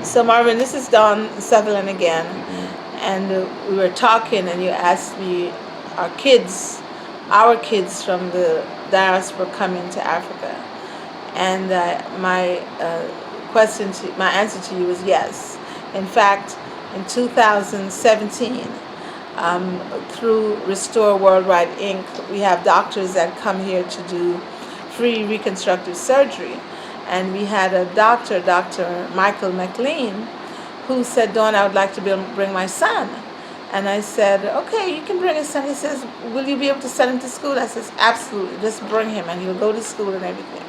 So Marvin, this is Dawn Sutherland again, and we were talking, and you asked me, our kids, our kids from the diaspora coming to Africa, and my answer to you is yes. In fact, in 2017, through Restore Worldwide Inc., we have doctors that come here to do free reconstructive surgery. And we had a doctor, Dr. Michael McLean, who said, Dawn, I would like to bring my son. And I said, okay, you can bring his son. He says, will you be able to send him to school? I says, absolutely, just bring him and he'll go to school and everything.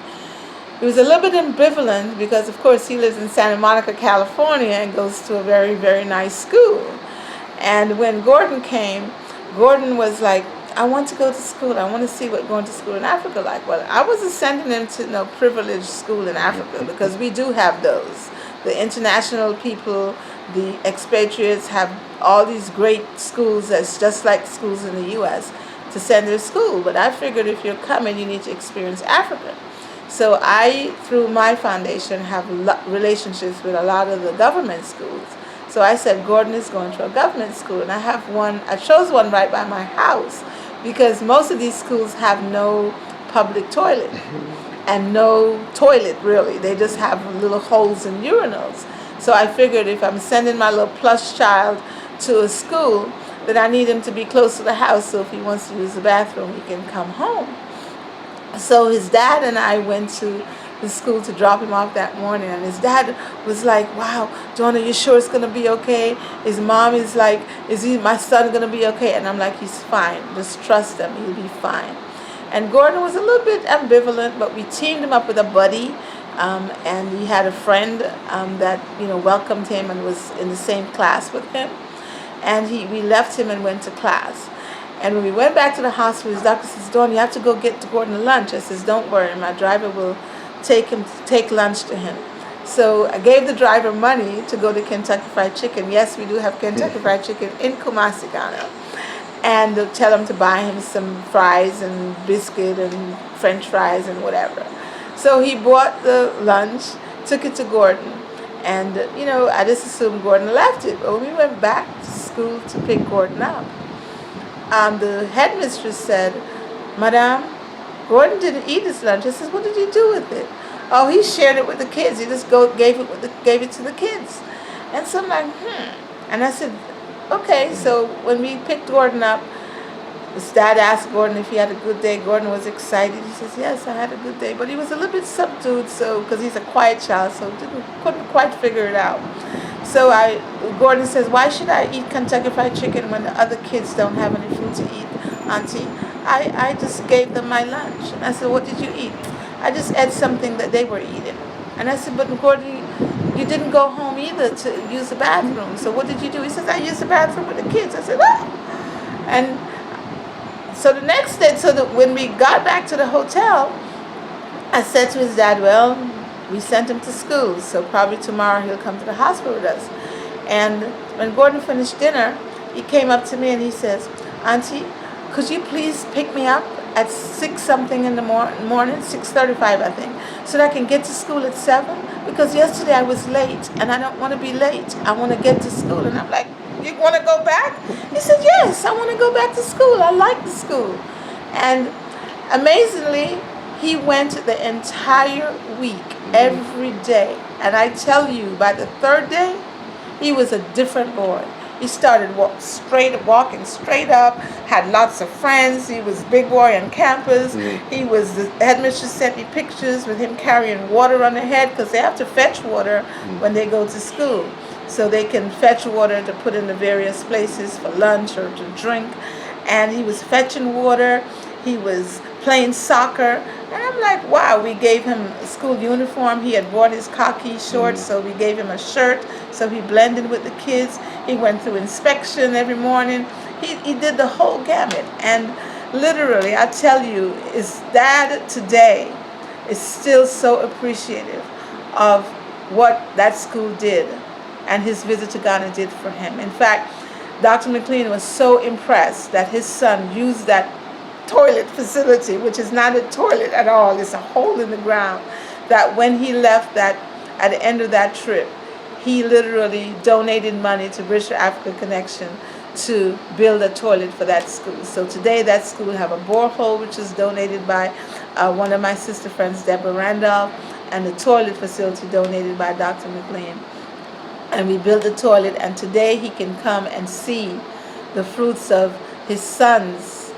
He was a little bit ambivalent because, of course, he lives in Santa Monica, California, and goes to a very, very nice school. And when Gordon came, Gordon was like, I want to go to school. I want to see what going to school in Africa like. Well, I wasn't sending him to no privileged school in Africa because we do have those. The international people, the expatriates have all these great schools that's just like schools in the U.S. to send their school. But I figured if you're coming, you need to experience Africa. So I, through my foundation, have relationships with a lot of the government schools. So I said, Gordon is going to a government school. And I have one, I chose one right by my house because most of these schools have no public toilet and no toilet, really. They just have little holes and urinals. So I figured if I'm sending my little plush child to a school, that I need him to be close to the house so if he wants to use the bathroom, he can come home. So his dad and I went to the school to drop him off that morning, and his dad was like, wow, Dawn, are you sure it's going to be okay? His mom is like, my son going to be okay? And I'm like, he's fine. Just trust him. He'll be fine. And Gordon was a little bit ambivalent, but we teamed him up with a buddy, and he had a friend that welcomed him and was in the same class with him. And we left him and went to class. And when we went back to the hospital, his doctor says, Dawn, you have to go get Gordon lunch. I says, don't worry, my driver will take lunch to him. So I gave the driver money to go to Kentucky Fried Chicken. Yes, we do have Kentucky Fried Chicken in Kumasi, Ghana. And tell him to buy him some fries and biscuit and French fries and whatever. So he bought the lunch, took it to Gordon. And, I just assumed Gordon left it. But when we went back to school to pick Gordon up, the headmistress said, Madame, Gordon didn't eat his lunch. I said, what did you do with it? Oh, he shared it with the kids. He just gave it to the kids. And so I'm like, And I said, okay. So when we picked Gordon up, his dad asked Gordon if he had a good day. Gordon was excited. He says, yes, I had a good day. But he was a little bit subdued, because he's a quiet child, so couldn't quite figure it out. So Gordon says, why should I eat Kentucky Fried Chicken when the other kids don't have any food to eat, Auntie? I just gave them my lunch. And I said, what did you eat? I just ate something that they were eating. And I said, but Gordon, you didn't go home either to use the bathroom. So what did you do? He says, I used the bathroom with the kids. I said, oh. And so the next day, when we got back to the hotel, I said to his dad, well, we sent him to school, so probably tomorrow he'll come to the hospital with us. And when Gordon finished dinner, he came up to me and he says, Auntie, could you please pick me up at 6-something in the morning, 6:35 I think, so that I can get to school at 7? Because yesterday I was late and I don't want to be late. I want to get to school. And I'm like, you want to go back? He said, yes, I want to go back to school. I like the school. And amazingly, he went the entire week, every day. And I tell you, by the third day, he was a different boy. He started walking straight up, had lots of friends. He was big boy on campus. The headmistress sent me pictures with him carrying water on their head because they have to fetch water when they go to school. So they can fetch water to put in the various places for lunch or to drink. And he was fetching water. He was playing soccer. And I'm like, wow, we gave him a school uniform. He had bought his khaki shorts, so we gave him a shirt. So he blended with the kids. He went through inspection every morning. He did the whole gamut. And literally, I tell you, his dad today is still so appreciative of what that school did and his visit to Ghana did for him. In fact, Dr. McLean was so impressed that his son used that toilet facility, which is not a toilet at all, it's a hole in the ground, that when he left, that at the end of that trip, he literally donated money to British Africa Connection to build a toilet for that school. So today that school have a borehole which is donated by one of my sister friends, Deborah Randolph, and the toilet facility donated by Dr. McLean. And we built the toilet, and today he can come and see the fruits of his son's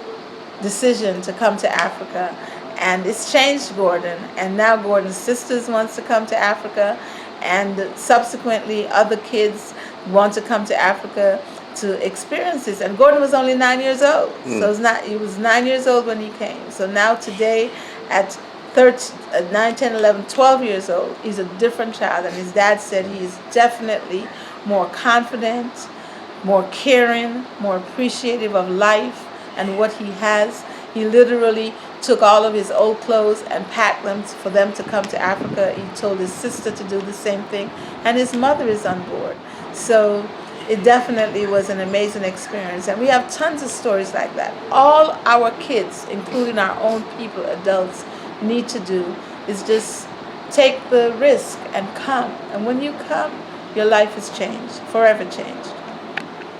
decision to come to Africa. And it's changed Gordon, and now Gordon's sisters wants to come to Africa, and subsequently other kids want to come to Africa to experience this. And Gordon was only 9 years old, so it's not, he was 9 years old when he came. So now today at 13, 9, 10, 11, 12 years old, he's a different child, and his dad said he's definitely more confident, more caring, more appreciative of life and what he has. He literally took all of his old clothes and packed them for them to come to Africa. He told his sister to do the same thing, and his mother is on board. So it definitely was an amazing experience, and we have tons of stories like that. All our kids, including our own people, adults, need to do is just take the risk and come. And when you come, your life is changed, forever changed.